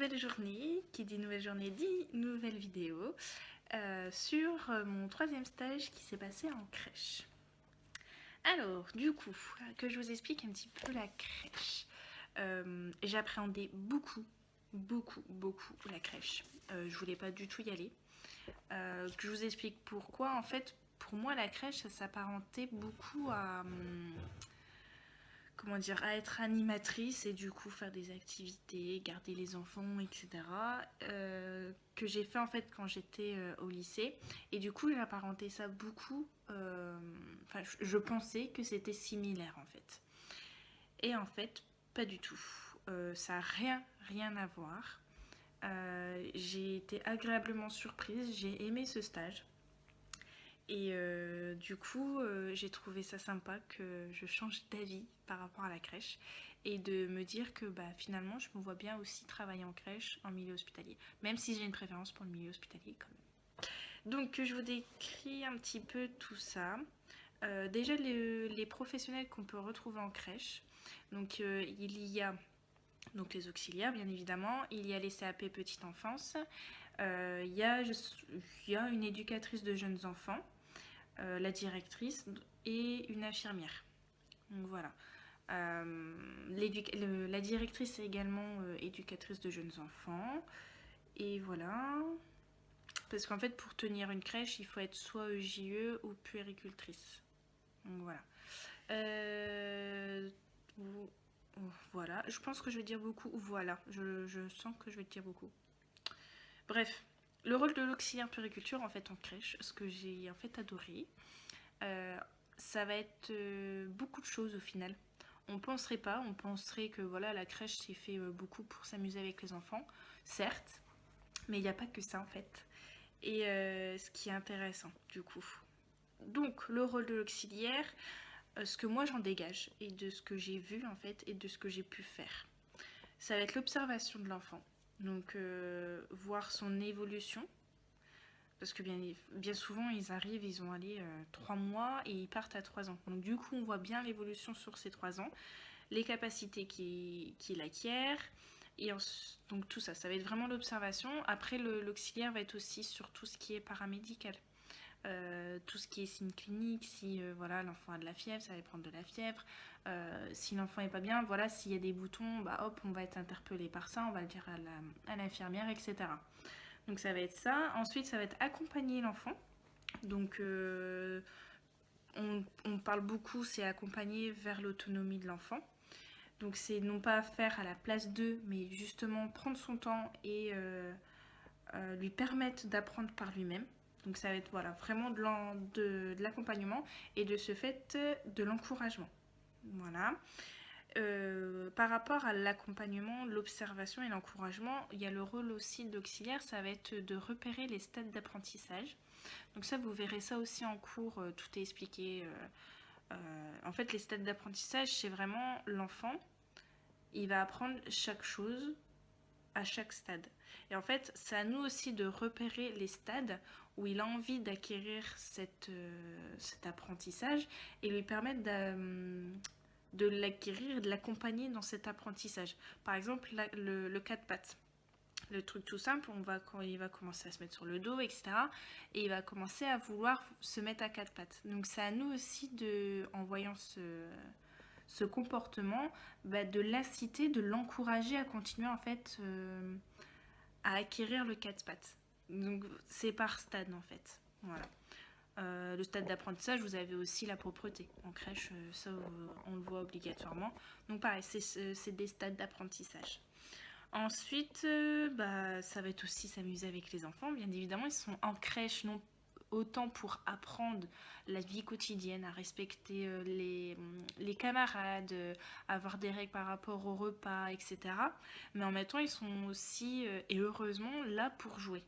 nouvelle journée. Qui dit nouvelle journée dit nouvelle vidéo sur mon troisième stage qui s'est passé en crèche. Alors, du coup, que je vous explique un petit peu la crèche. J'appréhendais beaucoup la crèche. Je voulais pas du tout y aller. Que je vous explique pourquoi. En fait, pour moi, la crèche, ça s'apparentait beaucoup à... comment dire, à être animatrice et du coup faire des activités, garder les enfants, etc. Que j'ai fait en fait quand j'étais au lycée. Et du coup, j'ai apparenté ça beaucoup. Enfin, je pensais que c'était similaire en fait. Et en fait, pas du tout. Ça n'a rien à voir. J'ai été agréablement surprise. J'ai aimé ce stage. Et du coup, j'ai trouvé ça sympa que je change d'avis par rapport à la crèche et de me dire que finalement, je me vois bien aussi travailler en crèche, en milieu hospitalier, même si j'ai une préférence pour le milieu hospitalier quand même. Donc, je vous décris un petit peu tout ça. Déjà, les professionnels qu'on peut retrouver en crèche. Donc, il y a donc les auxiliaires, bien évidemment. Il y a les CAP petite enfance. Il y a une éducatrice de jeunes enfants. La directrice et une infirmière. Donc voilà. La directrice est également éducatrice de jeunes enfants. Et voilà. Parce qu'en fait, pour tenir une crèche, il faut être soit EJE ou puéricultrice. Donc voilà. Euh, voilà. Je pense que je vais dire beaucoup. Voilà. Je sens que je vais dire beaucoup. Bref. Le rôle de l'auxiliaire puériculture en fait en crèche, ce que j'ai en fait adoré, ça va être beaucoup de choses au final. On penserait pas, on penserait que voilà, la crèche c'est fait beaucoup pour s'amuser avec les enfants, certes, mais il n'y a pas que ça en fait. Et ce qui est intéressant du coup. Donc le rôle de l'auxiliaire, ce que moi j'en dégage et de ce que j'ai vu en fait et de ce que j'ai pu faire, ça va être l'observation de l'enfant. Donc voir son évolution. Parce que bien souvent, ils arrivent, ils ont allé 3 mois et ils partent à 3 ans. Donc du coup, on voit bien l'évolution sur ces 3 ans, les capacités qu'il acquiert. Et donc tout ça, ça va être vraiment l'observation. Après, l'auxiliaire va être aussi sur tout ce qui est paramédical. Tout ce qui est signe clinique, si voilà, l'enfant a de la fièvre, ça va prendre de la fièvre. Si l'enfant n'est pas bien, voilà, s'il y a des boutons, hop, on va être interpellé par ça, on va le dire à l'infirmière, etc. Donc ça va être ça. Ensuite, ça va être accompagner l'enfant. Donc on parle beaucoup, c'est accompagner vers l'autonomie de l'enfant. Donc c'est non pas faire à la place d'eux, mais justement prendre son temps et lui permettre d'apprendre par lui-même. Donc ça va être voilà, vraiment de l'accompagnement et de ce fait de l'encouragement. Voilà. Par rapport à l'accompagnement, l'observation et l'encouragement, il y a le rôle aussi d'auxiliaire, ça va être de repérer les stades d'apprentissage. Donc ça, vous verrez ça aussi en cours, tout est expliqué. En fait, les stades d'apprentissage, c'est vraiment l'enfant, il va apprendre chaque chose à chaque stade. Et en fait, c'est à nous aussi de repérer les stades où il a envie d'acquérir cet apprentissage et lui permettre de l'acquérir et de l'accompagner dans cet apprentissage. Par exemple, le 4 pattes. Le truc tout simple, il va commencer à se mettre sur le dos, etc. Et il va commencer à vouloir se mettre à 4 pattes. Donc c'est à nous aussi, en voyant ce comportement, de l'inciter, de l'encourager à continuer en fait à acquérir le 4 pattes. Donc c'est par stade en fait. Voilà. Le stade d'apprentissage, vous avez aussi la propreté. En crèche, ça, on le voit obligatoirement. Donc pareil, c'est des stades d'apprentissage. Ensuite, ça va être aussi s'amuser avec les enfants. Bien évidemment, ils sont en crèche, non autant pour apprendre la vie quotidienne, à respecter les camarades, avoir des règles par rapport au repas, etc. Mais en même temps, ils sont aussi, et heureusement, là pour jouer.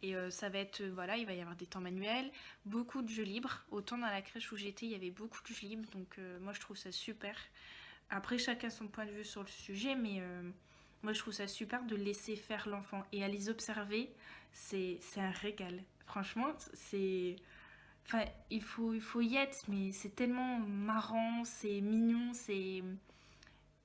Et ça va être, voilà, il va y avoir des temps manuels, beaucoup de jeux libres. Autant dans la crèche où j'étais, il y avait beaucoup de jeux libres, donc moi je trouve ça super. Après, chacun son point de vue sur le sujet, mais moi je trouve ça super de laisser faire l'enfant. Et à les observer, c'est un régal. Franchement, c'est... Enfin, il faut y être, mais c'est tellement marrant, c'est mignon, c'est...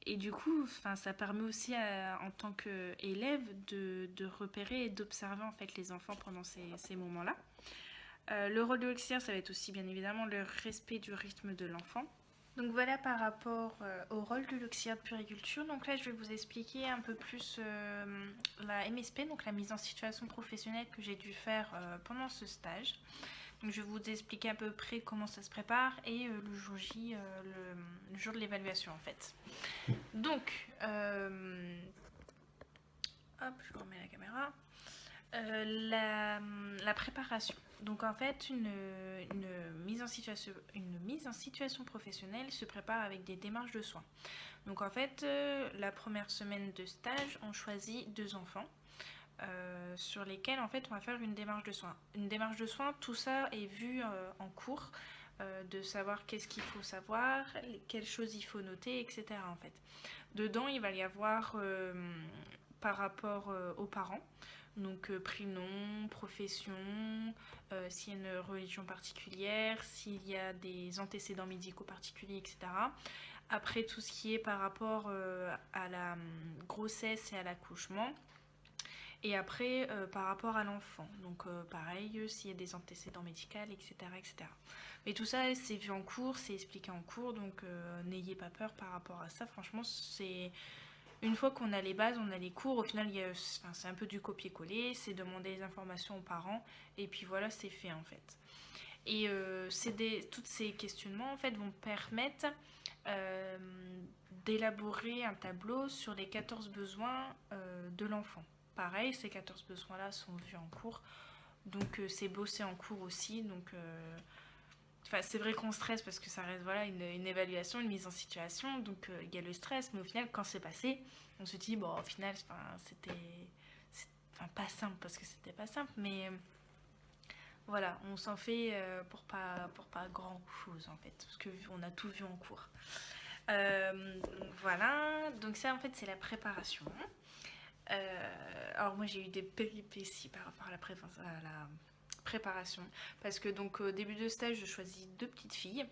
Et du coup, enfin, ça permet aussi en tant qu'élève de repérer et d'observer en fait les enfants pendant ces moments-là. Le rôle de l'auxiliaire, ça va être aussi bien évidemment le respect du rythme de l'enfant. Donc voilà par rapport au rôle de l'auxiliaire de puériculture. Donc là, je vais vous expliquer un peu plus la MSP, donc la mise en situation professionnelle que j'ai dû faire pendant ce stage. Donc je vais vous expliquer à peu près comment ça se prépare et le jour J, le jour de l'évaluation en fait. Donc, hop, je remets la caméra. La préparation. Donc en fait, une mise en situation professionnelle se prépare avec des démarches de soins. Donc en fait, la première semaine de stage, on choisit 2 enfants sur lesquels en fait on va faire une démarche de soins. Une démarche de soins, tout ça est vu en cours, de savoir qu'est-ce qu'il faut savoir, quelles choses il faut noter, etc. en fait. Dedans, il va y avoir par rapport aux parents. Donc prénom, profession, s'il y a une religion particulière, s'il y a des antécédents médicaux particuliers, etc. Après tout ce qui est par rapport à la grossesse et à l'accouchement. Et après par rapport à l'enfant. Donc pareil, s'il y a des antécédents médicaux, etc., etc. Mais tout ça c'est vu en cours, c'est expliqué en cours, donc n'ayez pas peur par rapport à ça. Franchement, c'est... Une fois qu'on a les bases, on a les cours, au final, c'est un peu du copier-coller, c'est demander les informations aux parents, et puis voilà, c'est fait en fait. Et tous ces questionnements en fait vont permettre euh, d'élaborer un tableau sur les 14 besoins de l'enfant. Pareil, ces 14 besoins-là sont vus en cours, donc c'est bossé en cours aussi, donc... Enfin, c'est vrai qu'on stresse parce que ça reste voilà, une évaluation, une mise en situation, donc il y a le stress, mais au final, quand c'est passé, on se dit, bon, au final, c'était pas simple parce que c'était pas simple, mais voilà, on s'en fait pour pas grand chose en fait, parce qu'on a tout vu en cours. Voilà, donc ça en fait, c'est la préparation. Alors moi, j'ai eu des péripéties par rapport à la préparation. Parce que donc au début de stage, je choisis 2 petites filles.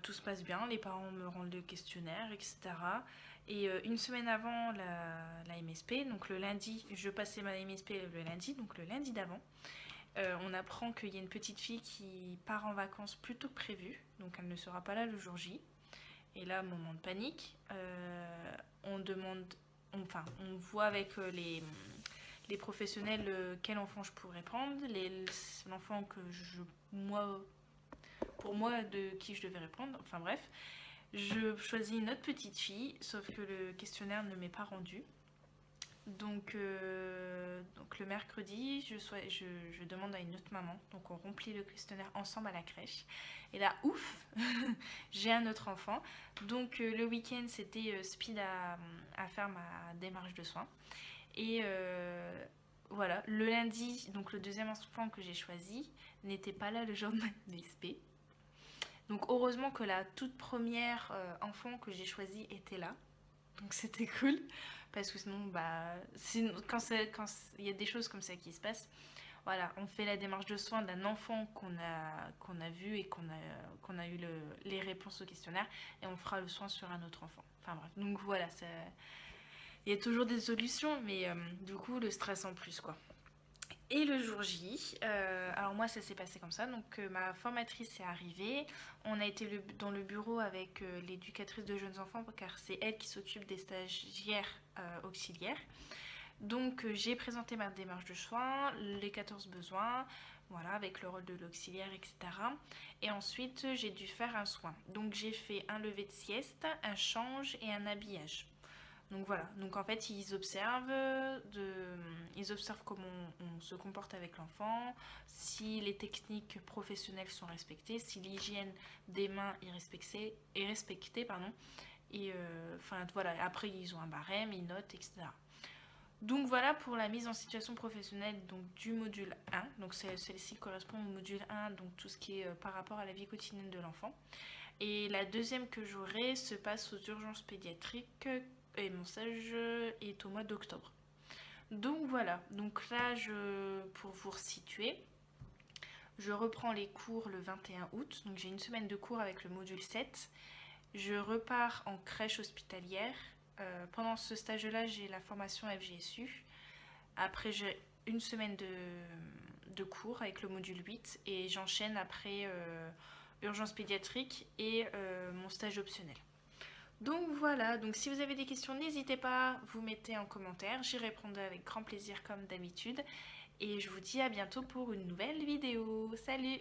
Tout se passe bien, les parents me rendent le questionnaire, etc. Et une semaine avant la MSP, donc le lundi, je passais ma MSP le lundi, donc le lundi d'avant, on apprend qu'il y a une petite fille qui part en vacances plus tôt que prévu, donc elle ne sera pas là le jour J. Et là, moment de panique, on demande, on voit avec les professionnels quel enfant je pourrais prendre, l'enfant pour moi, de qui je devais répondre, enfin bref. Je choisis une autre petite fille, sauf que le questionnaire ne m'est pas rendu. Donc le mercredi, je demande à une autre maman. Donc on remplit le questionnaire ensemble à la crèche. Et là, ouf, j'ai un autre enfant. Donc le week-end, c'était speed à faire ma démarche de soins. Et voilà, le lundi, donc le deuxième enfant que j'ai choisi n'était pas là le jour de ma MSP. Donc heureusement que la toute première enfant que j'ai choisie était là. Donc c'était cool. Parce que sinon, quand il y a des choses comme ça qui se passent, voilà, on fait la démarche de soins d'un enfant qu'on a vu et qu'on a eu les réponses au questionnaire et on fera le soin sur un autre enfant. Enfin bref, donc voilà, il y a toujours des solutions, mais du coup, le stress en plus, quoi. Et le jour J, alors moi ça s'est passé comme ça, donc ma formatrice est arrivée, on a été dans le bureau avec l'éducatrice de jeunes enfants car c'est elle qui s'occupe des stagiaires auxiliaires. Donc j'ai présenté ma démarche de soins, les 14 besoins, voilà, avec le rôle de l'auxiliaire, etc. Et ensuite j'ai dû faire un soin. Donc j'ai fait un lever de sieste, un change et un habillage. Donc voilà, donc en fait ils observent comment on se comporte avec l'enfant, si les techniques professionnelles sont respectées, si l'hygiène des mains est respectée, pardon. Et voilà, après ils ont un barème, ils notent, etc. Donc voilà pour la mise en situation professionnelle donc, du module 1. Donc celle-ci correspond au module 1, donc tout ce qui est par rapport à la vie quotidienne de l'enfant. Et la deuxième que j'aurai se passe aux urgences pédiatriques et mon stage est au mois d'octobre. Donc voilà, donc là pour vous resituer, je reprends les cours le 21 août, donc j'ai une semaine de cours avec le module 7 je repars en crèche hospitalière. Pendant ce stage-là, j'ai la formation FGSU. Après, j'ai une semaine de cours avec le module 8 et j'enchaîne après urgence pédiatrique et mon stage optionnel. Donc voilà, donc si vous avez des questions, n'hésitez pas, vous mettez en commentaire, j'y répondrai avec grand plaisir comme d'habitude. Et je vous dis à bientôt pour une nouvelle vidéo. Salut!